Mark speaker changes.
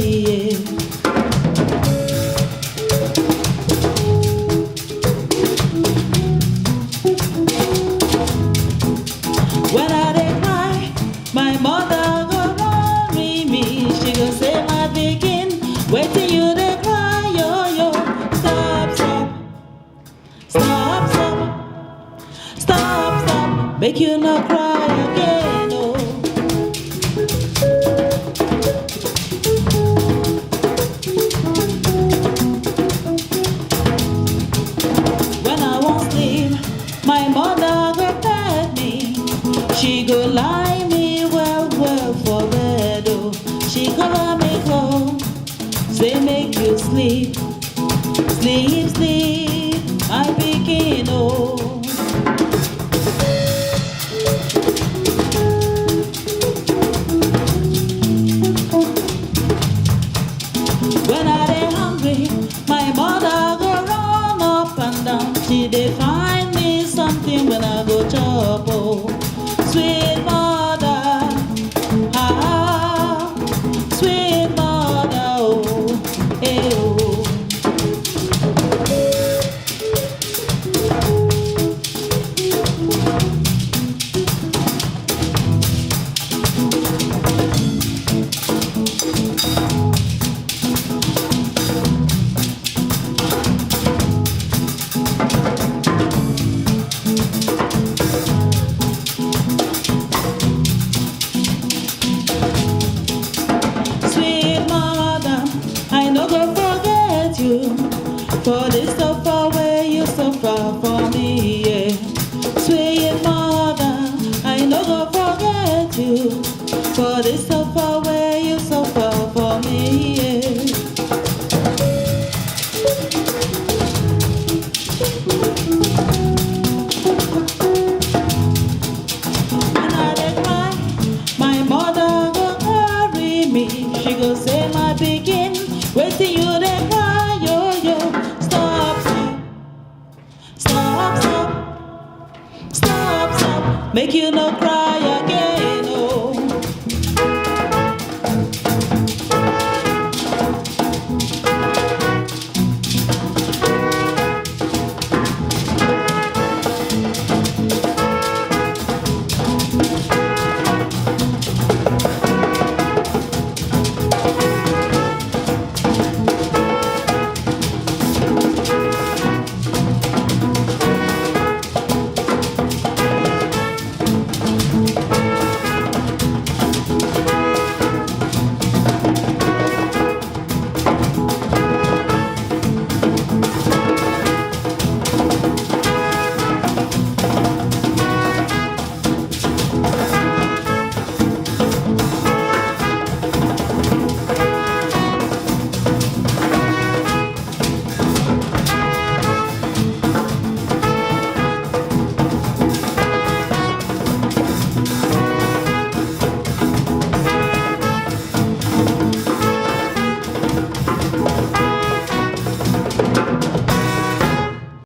Speaker 1: me. Yeah. When I dey cry, my mother go worry me. She go say, my pikin, wait till you dey cry, yo yo. Stop, stop, stop, stop, stop, stop. Make you not cry again, oh. When I won't sleep, my mother go beg me. She go lie me well, well for bed, oh. She cover me close, say make you sleep, sleep, sleep, my pikin, oh. When I dey hungry, my mother go run up and down. She dey find me something when I go chop, oh. Sweet mother, ah, sweet mother, oh, eh, oh. Sweet mother, I no go forget you for the suffer where you suffer for me, yeah. Sweet mother, I no go forget you for the suffer where you suffer for me, yeah. When I dey cry, my mother go carry me. She go say, my pikin, wait till you dey cry, yo yo. Stop, stop, stop, stop, stop, stop. Make you no cry again.